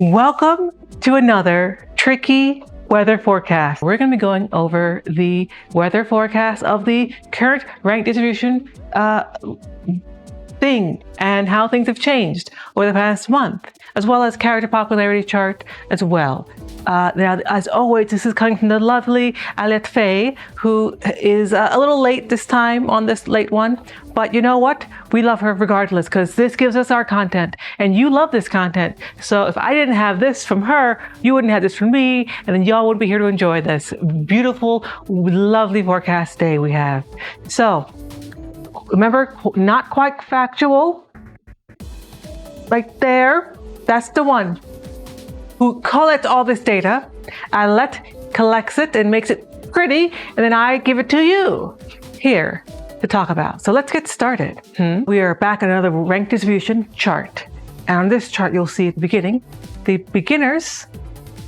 Welcome to another tricky weather forecast. We're going to be going over the weather forecast of the current rank distribution thing and how things have changed over the past month, as well as character popularity chart as well. Now, as always, this is coming from the lovely Alethe Faye, who is a little late this time on this late one. But you know what? We love her regardless, because this gives us our content and you love this content. So if I didn't have this from her, you wouldn't have this from me, and then y'all wouldn't be here to enjoy this beautiful, lovely forecast day we have. So remember, not quite factual. Right there, that's the one who collects all this data. Alethe collects it and makes it pretty, and then I give it to you here to talk about. So let's get started. We are back at another rank distribution chart. And on this chart, you'll see at the beginning, the beginners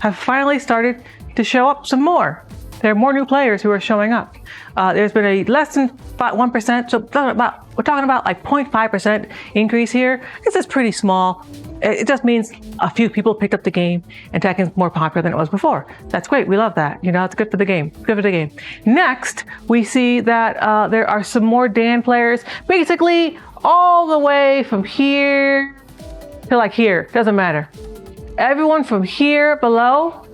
have finally started to show up some more. There are more new players who are showing up. There's been a less than 1%, so we're talking about like 0.5% increase here. This is pretty small. It just means a few people picked up the game and Tekken's more popular than it was before. That's great. We love that. You know, it's good for the game. Good for the game. Next, we see that there are some more Dan players, basically all the way from here to like here. Doesn't matter. Everyone from here below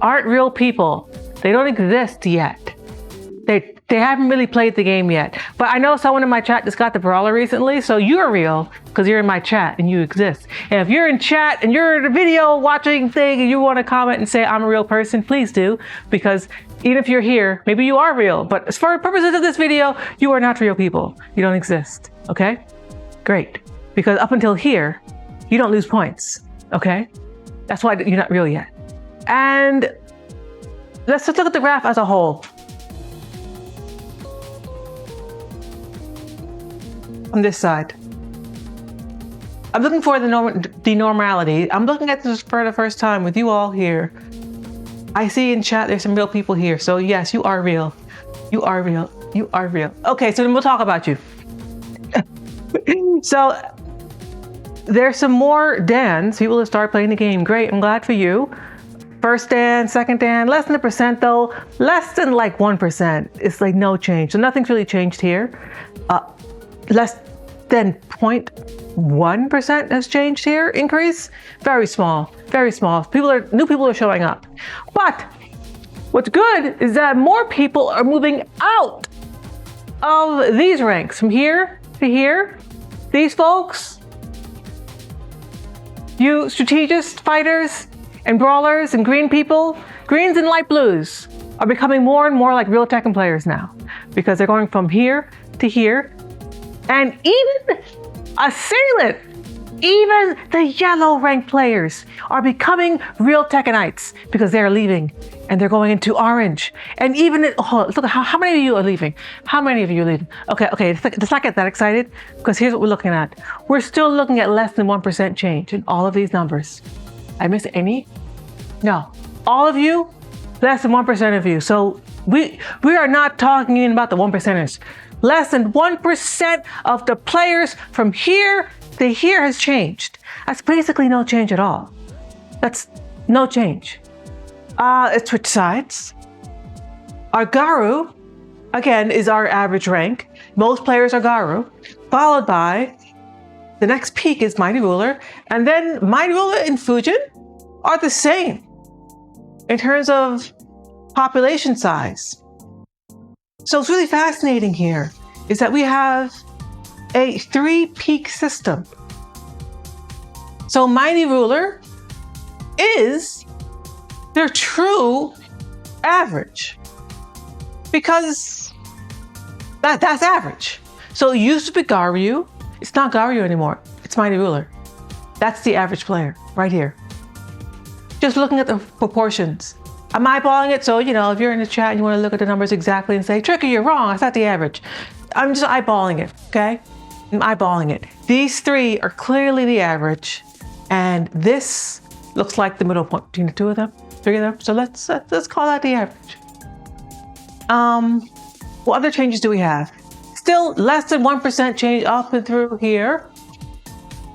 aren't real people. They don't exist yet. They haven't really played the game yet. But I know someone in my chat just got the brawler recently, so you're real because you're in my chat and you exist. And if you're in chat and you're in a video watching thing and you want to comment and say I'm a real person, please do, because even if you're here, maybe you are real. But as far as purposes of this video, you are not real people. You don't exist. Okay? Great. Because up until here, you don't lose points. Okay? That's why you're not real yet. And let's just look at the graph as a whole. On this side, I'm looking for the normality. I'm looking at this for the first time with you all here. I see in chat there's some real people here. So yes, you are real. You are real. You are real. Okay, so then we'll talk about you. So there's some more Dans. People have started playing the game. Great, I'm glad for you. First Dan, second Dan, less than 1% though. Less than like 1%. It's like no change. So nothing's really changed here. Less than 0.1% has changed here, increase. Very small, very small. New people are showing up. But what's good is that more people are moving out of these ranks from here to here. These folks, you strategist fighters and brawlers and green people, greens and light blues are becoming more and more like real Tekken players now, because they're going from here to here. And even Assailant, even the yellow rank players are becoming real Tekkenites because they're leaving and they're going into orange. And even, look at how many of you are leaving? How many of you are leaving? Okay, let's not get that excited, because here's what we're looking at. We're still looking at less than 1% change in all of these numbers. I miss any? No, all of you, less than 1% of you. So we are not talking about the 1%ers. Less than 1% of the players from here to here has changed. That's basically no change at all. That's no change. Let's switch sides. Our Garu, again, is our average rank. Most players are Garu, followed by the next peak is Mighty Ruler, and then Mighty Ruler and Fujin are the same in terms of population size. So it's really fascinating here is that we have a 3-peak system. So Mighty Ruler is their true average, because that's average. So it used to be Garyu. It's not Garyu anymore. It's Mighty Ruler. That's the average player right here. Just looking at the proportions. I'm eyeballing it, so, you know, if you're in the chat and you want to look at the numbers exactly and say, Tricky, you're wrong, I thought the average. I'm just eyeballing it, okay? I'm eyeballing it. These three are clearly the average, and this looks like the middle point between the two of them, three of them. So let's call that the average. What other changes do we have? Still less than 1% change up and through here.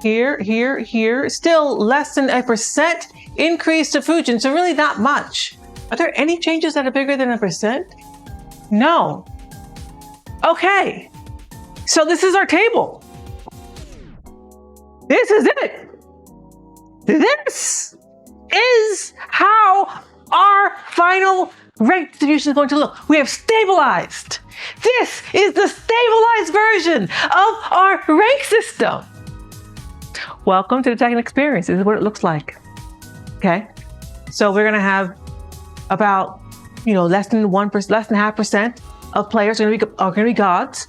here. Still less than 1% increase to Fujin, so really not much. Are there any changes that are bigger than 1%? No. Okay, so this is our table. This is it. This is how our final rank distribution is going to look. We have stabilized. This is the stabilized version of our rank system. Welcome to the Tekken experience. This is what it looks like. Okay, so we're gonna have about less than 1%, less than 0.5% of players are gonna be gods.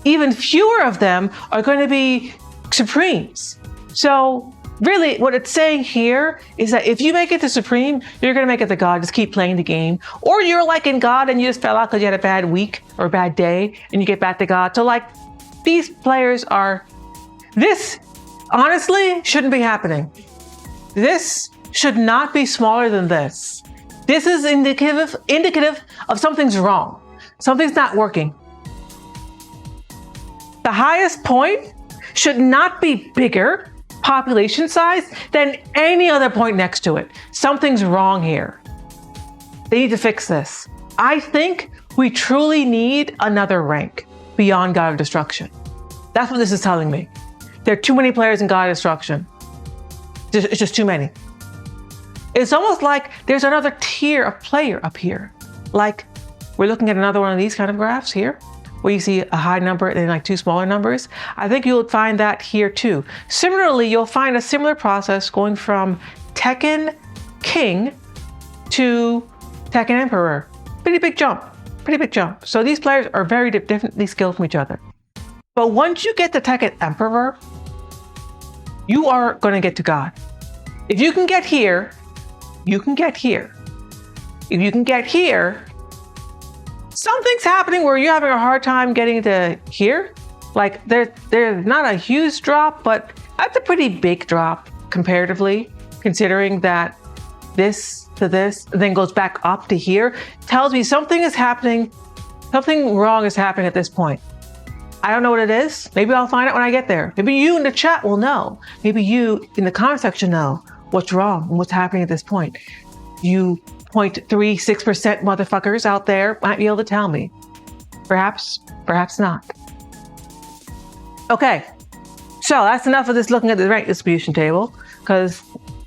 Even fewer of them are going to be supremes. So really what it's saying here is that if you make it to supreme, you're going to make it the god. Just keep playing the game. Or you're like in god and you just fell out because you had a bad week or a bad day and you get back to god. So like these players this honestly shouldn't be happening. This should not be smaller than this. This is indicative of something's wrong. Something's not working. The highest point should not be bigger population size than any other point next to it. Something's wrong here. They need to fix this. I think we truly need another rank beyond God of Destruction. That's what this is telling me. There are too many players in God of Destruction. It's just too many. It's almost like there's another tier of player up here. Like we're looking at another one of these kind of graphs here, where you see a high number and like two smaller numbers. I think you'll find that here too. Similarly, you'll find a similar process going from Tekken King to Tekken Emperor. Pretty big jump. So these players are very differently skilled from each other. But once you get to Tekken Emperor, you are going to get to God. If you can get here, you can get here. If you can get here, something's happening where you're having a hard time getting to here. Like there's not a huge drop, but that's a pretty big drop comparatively, considering that this to this then goes back up to here. Tells me something is happening, something wrong is happening at this point. I don't know what it is. Maybe I'll find out when I get there. Maybe you in the chat will know. Maybe you in the comment section know what's wrong and what's happening at this point. You 0.36% motherfuckers out there might be able to tell me. Perhaps not. Okay, so that's enough of this looking at the rank distribution table, because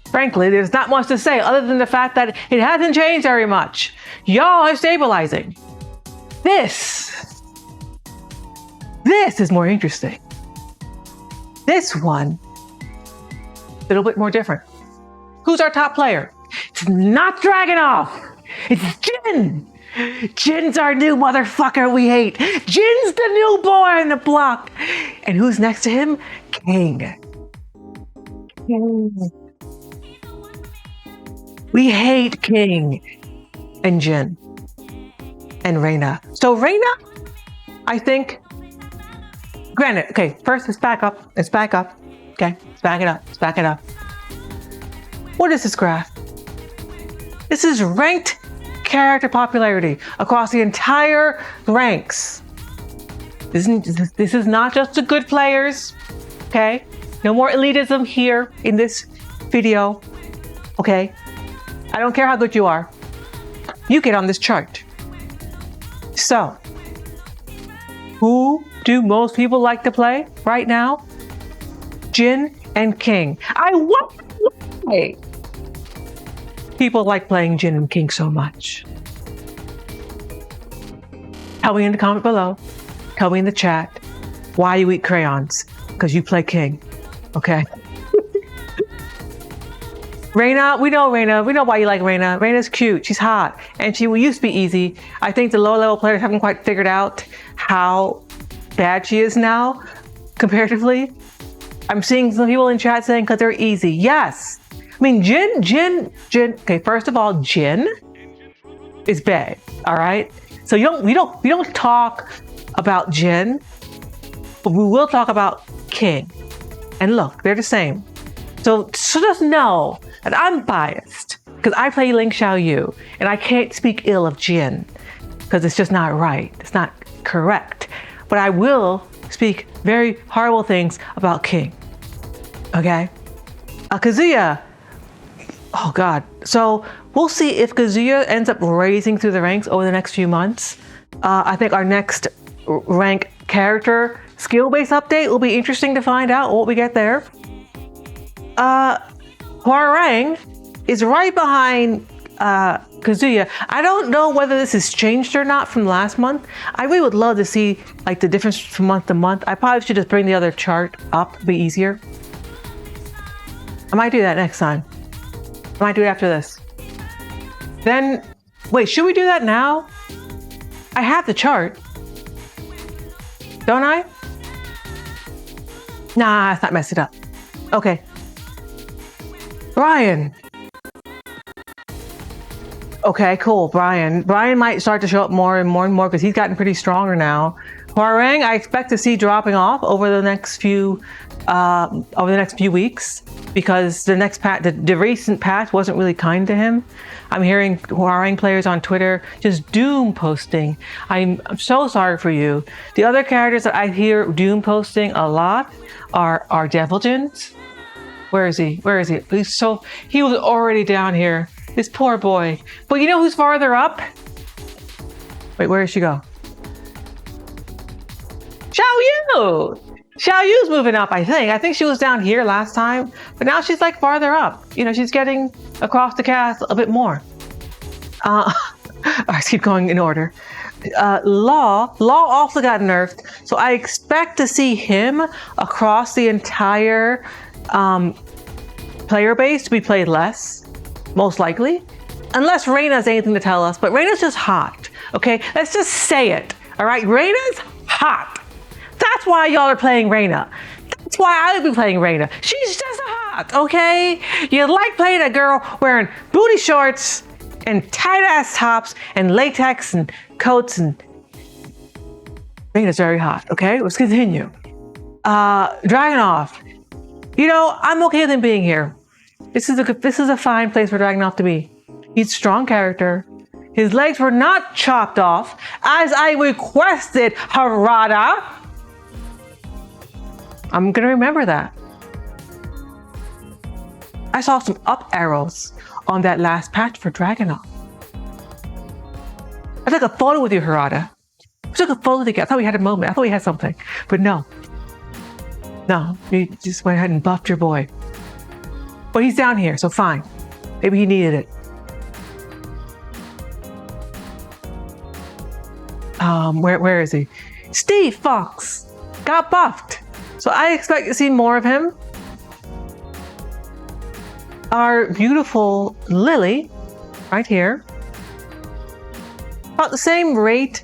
frankly, there's not much to say other than the fact that it hasn't changed very much. Y'all are stabilizing. This is more interesting. This one, a little bit more different. Who's our top player? It's not Dragunov. It's Jin. Jin's our new motherfucker we hate. Jin's the new boy on the block. And who's next to him? King. We hate King and Jin and Reina. So Reina, I think, granted, okay, first let's back up. Okay, let's back it up. What is this graph? This is ranked character popularity across the entire ranks. This is not just the good players, okay? No more elitism here in this video, okay? I don't care how good you are. You get on this chart. So, who do most people like to play right now? Jin and King. I wonder why people like playing Jin and King so much. Tell me in the comment below. Tell me in the chat why you eat crayons. Because you play King. Okay? Reina, we know why you like Reina. Reina's cute, she's hot, and she used to be easy. I think the lower level players haven't quite figured out how bad she is now, comparatively. I'm seeing some people in chat saying because they're easy. Yes. I mean, Jin. Okay, first of all, Jin is bad. All right. So we don't talk about Jin, but we will talk about King. And look, they're the same. So just know that I'm biased because I play Ling Xiaoyu and I can't speak ill of Jin because it's just not right. It's not correct. But I will speak very horrible things about King. Okay. Kazuya. Oh God. So we'll see if Kazuya ends up raising through the ranks over the next few months. I think our next rank character skill-based update will be interesting to find out what we get there. Hwoarang is right behind Kazuya. I don't know whether this has changed or not from last month. I really would love to see like the difference from month to month. I probably should just bring the other chart up, it'd be easier. I might do that next time. I might do it after this. Then, wait, should we do that now? I have the chart. Don't I? Nah, let's not mess it up. Okay. Brian. Okay, cool. Brian might start to show up more and more because he's gotten pretty stronger now. Hwoarang, I expect to see dropping off over the next few weeks because the recent patch wasn't really kind to him. I'm hearing Hwoarang players on Twitter just doom posting. I'm so sorry for you. The other characters that I hear doom posting a lot are Devildjins. Where is he? He was already down here. This poor boy. But you know who's farther up? Wait, where did she go? Xiaoyu! Xiaoyu's moving up, I think. I think she was down here last time, but now she's like farther up. You know, she's getting across the cast a bit more. Let's keep going in order. Law also got nerfed, so I expect to see him across the entire player base to be played less, most likely. Unless Reina has anything to tell us, but Reina's just hot, okay? Let's just say it, all right? Reina's hot. That's why y'all are playing Reina. That's why I would be playing Reina. She's just hot, okay? You like playing a girl wearing booty shorts and tight-ass tops and latex and coats, and Reina's very hot, okay? Let's continue. Dragunov. You know, I'm okay with him being here. This is a fine place for Dragunov to be. He's a strong character. His legs were not chopped off as I requested, Harada. I'm gonna remember that. I saw some up arrows on that last patch for Dragunov. I took a photo with you, Harada. We took a photo together. I thought we had a moment. I thought we had something, but no. No, you just went ahead and buffed your boy. But he's down here, so fine. Maybe he needed it. Where is he? Steve Fox got buffed. So I expect to see more of him. Our beautiful Lily, right here. About the same rate.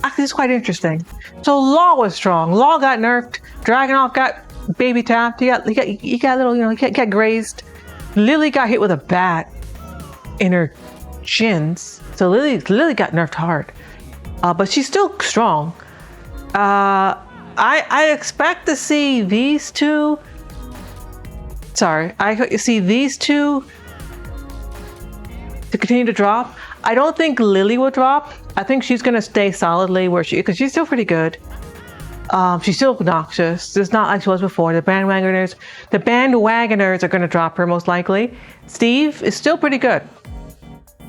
Actually, it's quite interesting. So Law was strong. Law got nerfed. Dragunov got baby tapped. He got little, you know, he got grazed. Lily got hit with a bat in her shins. So Lily got nerfed hard. But she's still strong. I expect to see these two. Sorry, I expect to see these two to continue to drop. I don't think Lily will drop. I think she's gonna stay solidly where because she's still pretty good. She's still obnoxious. It's not like she was before. The bandwagoners are gonna drop her most likely. Steve is still pretty good.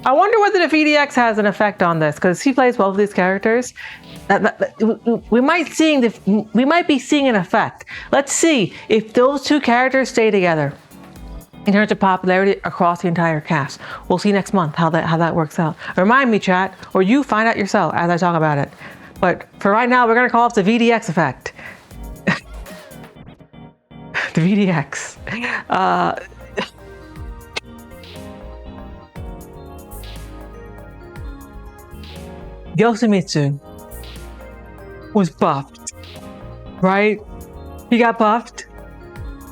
I wonder whether the VDX has an effect on this because he plays both of these characters. We might be seeing an effect. Let's see if those two characters stay together in terms of popularity across the entire cast. We'll see next month how that works out. Remind me, chat, or you find out yourself as I talk about it. But for right now, we're gonna call it the VDX effect. The VDX. Yoshimitsu was buffed, right? He got buffed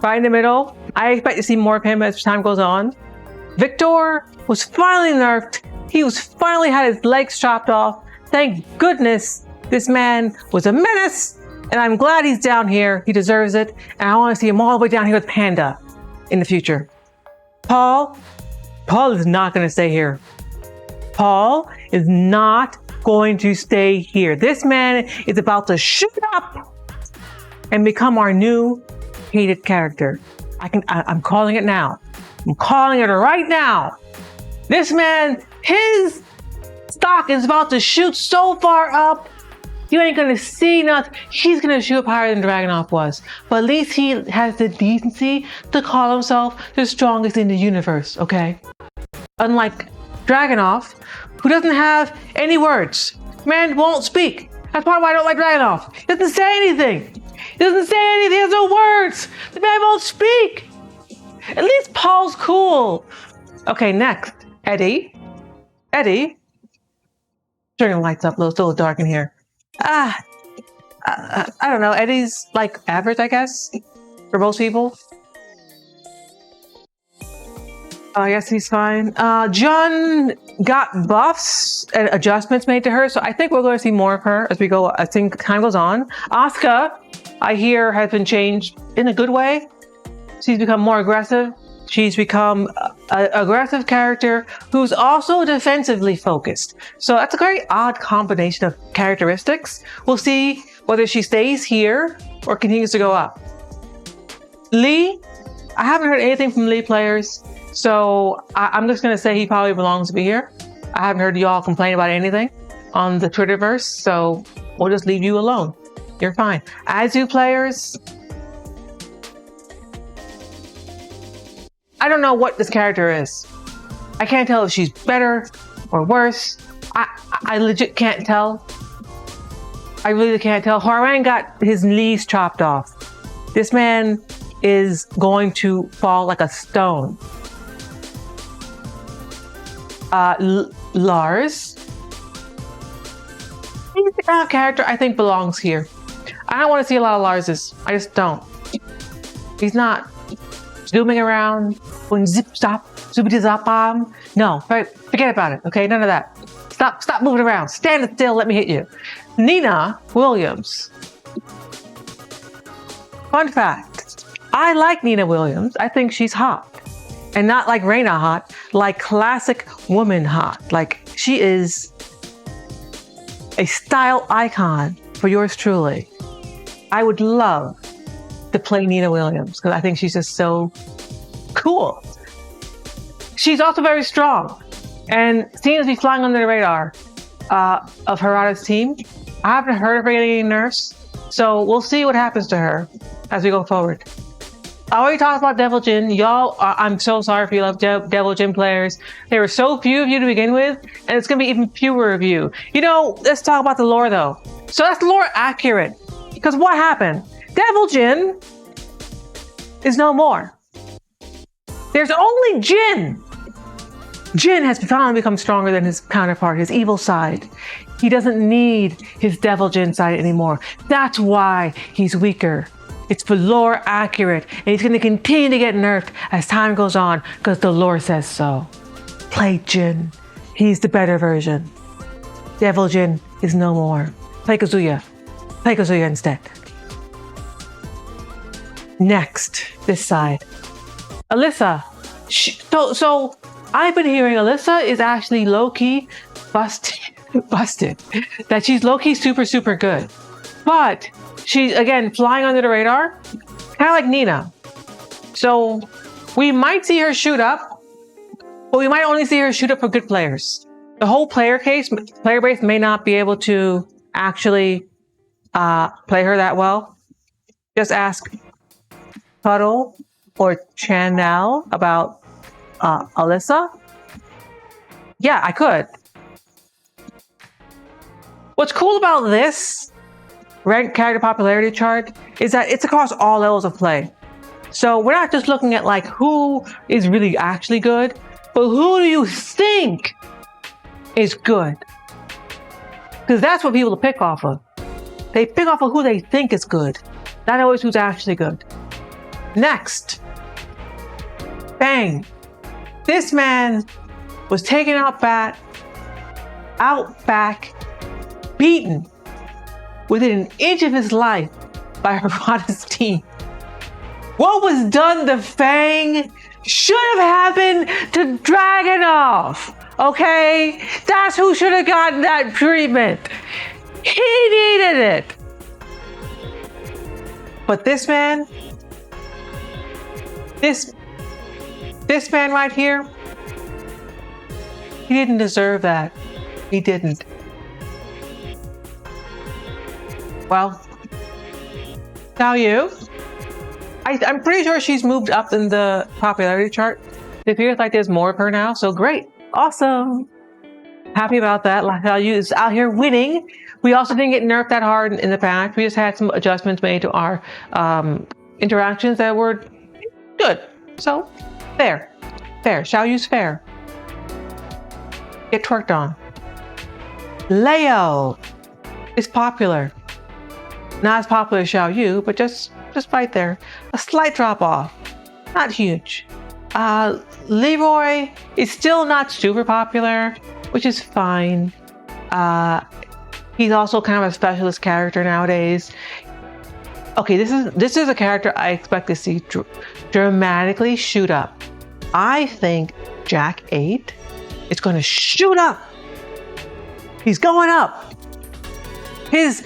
right in the middle. I expect to see more of him as time goes on. Victor was finally nerfed. He was finally had his legs chopped off. Thank goodness this man was a menace, and I'm glad he's down here. He deserves it, and I want to see him all the way down here with Panda in the future. Paul is not going to stay here. Paul is not going to stay here. This man is about to shoot up and become our new hated character. I'm calling it now. I'm calling it right now. This man, his stock is about to shoot so far up, you ain't gonna see nothing. He's gonna shoot up higher than Dragunov was. But at least he has the decency to call himself the strongest in the universe, okay? Unlike Dragunov, who doesn't have any words. Man won't speak. That's part of why I don't like Dragunov. He doesn't say anything. He doesn't say anything. He has no words. The man won't speak. At least Paul's cool. Okay, next. Eddie. Turning the lights up. It's a little dark in here. I don't know. Eddie's like average, I guess, for most people. I guess he's fine. John got buffs and adjustments made to her, so I think we're going to see more of her as we go. I think time goes on. Asuka, I hear, has been changed in a good way. She's become more aggressive. She's become an aggressive character who's also defensively focused. So that's a very odd combination of characteristics. We'll see whether she stays here or continues to go up. Lee, I haven't heard anything from Lee players, so I'm just going to say he probably belongs to be here. I haven't heard y'all complain about anything on the Twitterverse, so we'll just leave you alone. You're fine. Azu players, I don't know what this character is. I can't tell if she's better or worse. I legit can't tell. I really can't tell. Hwoarang got his knees chopped off. This man is going to fall like a stone. Lars. He's the kind of character I think belongs here. I don't want to see a lot of Larses. I just don't. He's not zooming around, going zip stop, zoopity zop bomb. No, forget about it. Okay, none of that. Stop moving around. Stand still. Let me hit you. Nina Williams. Fun fact: I like Nina Williams. I think she's hot, and not like Reina hot, like classic woman hot. Like she is a style icon for yours truly. I would love to play Nina Williams because I think she's just so cool. She's also very strong and seems to be flying under the radar of Harada's team. I haven't heard of her getting any nerfs, so we'll see what happens to her as we go forward. I already talked about Devil Jin. Y'all, I'm so sorry if you love Devil Jin players. There were so few of you to begin with, and it's going to be even fewer of you. You know, let's talk about the lore though. So that's lore accurate. Because what happened? Devil Jin is no more. There's only Jin. Jin has finally become stronger than his counterpart, his evil side. He doesn't need his Devil Jin side anymore. That's why he's weaker. It's for lore accurate, and he's going to continue to get nerfed as time goes on because the lore says so. Play Jin. He's the better version. Devil Jin is no more. Play Kazuya. Play Kazuya instead. Next, this side. Alyssa. So I've been hearing Alyssa is actually low-key busted. That she's low-key super good. But she's, again, flying under the radar, kind of like Nina. So we might see her shoot up, but we might only see her shoot up for good players. The whole player base may not be able to actually play her that well. Just ask Puddle or Chanel about Alyssa. Yeah, I could. What's cool about this ranked character popularity chart is that it's across all levels of play. So we're not just looking at like who is really actually good, but who do you think is good? Because that's what people pick off of. They pick off of who they think is good, not always who's actually good. Next, bang. This man was taken out back, beaten within an inch of his life by Harada's team. What was done to Fang should have happened to Dragunov. Okay? That's who should have gotten that treatment. He needed it. But this man, This man right here, he didn't deserve that. He didn't. Well, tell you, I'm pretty sure she's moved up in the popularity chart. It appears like there's more of her now, so great. Awesome. Happy about that. Xiao Yu is out here winning. We also didn't get nerfed that hard in the past. We just had some adjustments made to our interactions that were good. So, fair. Xiao Yu's fair. Get twerked on. Leo is popular. Not as popular as Xiao Yu, but just right there. A slight drop off. Not huge. Leroy is still not super popular, which is fine. He's also kind of a specialist character nowadays. Okay, this is a character I expect to see dramatically shoot up. I think Jack 8 is going to shoot up. He's going up. He's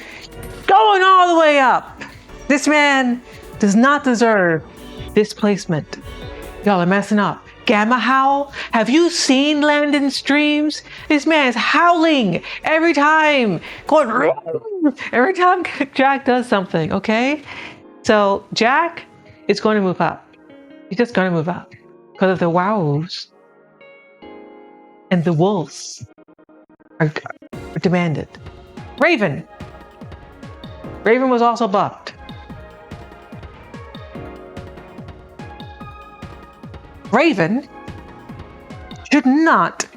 going all the way up. This man does not deserve this placement. Y'all are messing up. Gamma Howl? Have you seen Landon's streams? This man is howling every time. Every time Jack does something, okay? So Jack is going to move up. He's just going to move up because of the wows and the wolves are demanded. Raven was also buffed. Raven should not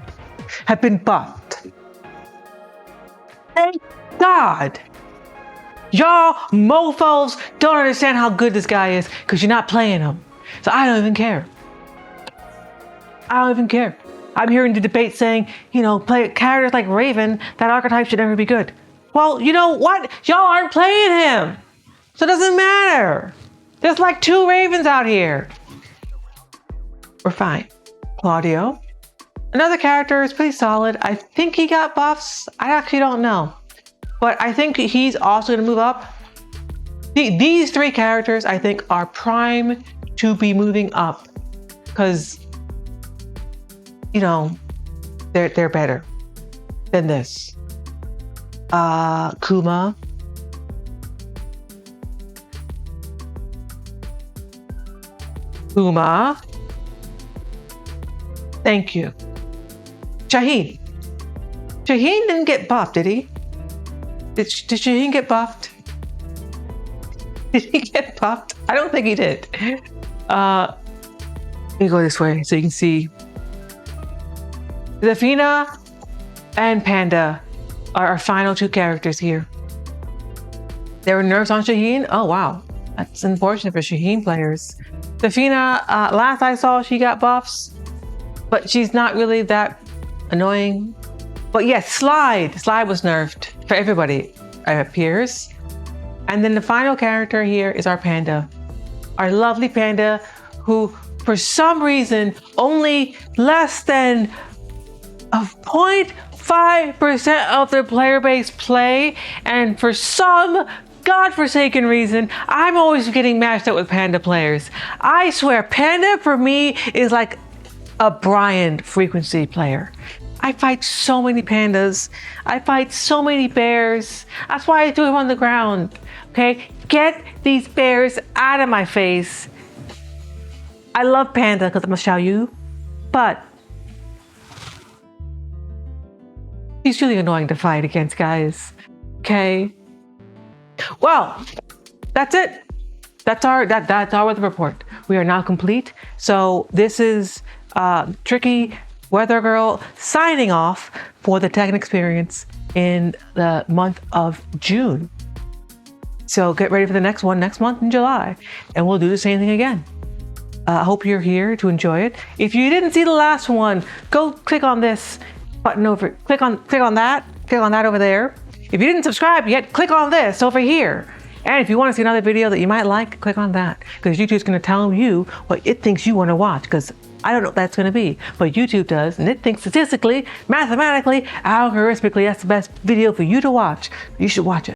have been buffed. Thank God. Y'all mofos don't understand how good this guy is because you're not playing him. So I don't even care. I'm hearing the debate saying, play characters like Raven, that archetype should never be good. Well, you know what? Y'all aren't playing him. So it doesn't matter. There's like 2 Ravens out here. We're fine. Claudio. Another character is pretty solid. I think he got buffs. I actually don't know. But I think he's also going to move up. These 3 characters, I think, are prime to be moving up. Because, they're better than this. Kuma. Thank you. Shaheen. Shaheen didn't get buffed, did he? Did Shaheen get buffed? Did he get buffed? I don't think he did. Let me go this way so you can see. Zafina and Panda are our final 2 characters here. There were nerfs on Shaheen. Oh, wow. That's unfortunate for Shaheen players. Zafina, last I saw, she got buffs, but she's not really that annoying. But yes, Slide was nerfed for everybody, it appears. And then the final character here is our Panda. Our lovely Panda, who for some reason only less than 0.5% of their player base play, and for some godforsaken reason, I'm always getting matched up with Panda players. I swear, Panda for me is like a Brian frequency player. I fight so many pandas. I fight so many bears. That's why I do him on the ground. Okay? Get these bears out of my face. I love Panda because I'm a Xiao Yu, but he's really annoying to fight against, guys. Okay? Well, that's it. That's our weather report. We are now complete. So this is Tricky Weather Girl signing off for the Tekken experience in the month of June. So get ready for the next one next month in July, and we'll do the same thing again. I hope you're here to enjoy it. If you didn't see the last one, go click on this button over. Click on that over there. If you didn't subscribe yet, click on this over here. And if you want to see another video that you might like, click on that, because YouTube's going to tell you what it thinks you want to watch, because I don't know what that's going to be, but YouTube does, and it thinks statistically, mathematically, algorithmically, that's the best video for you to watch. You should watch it.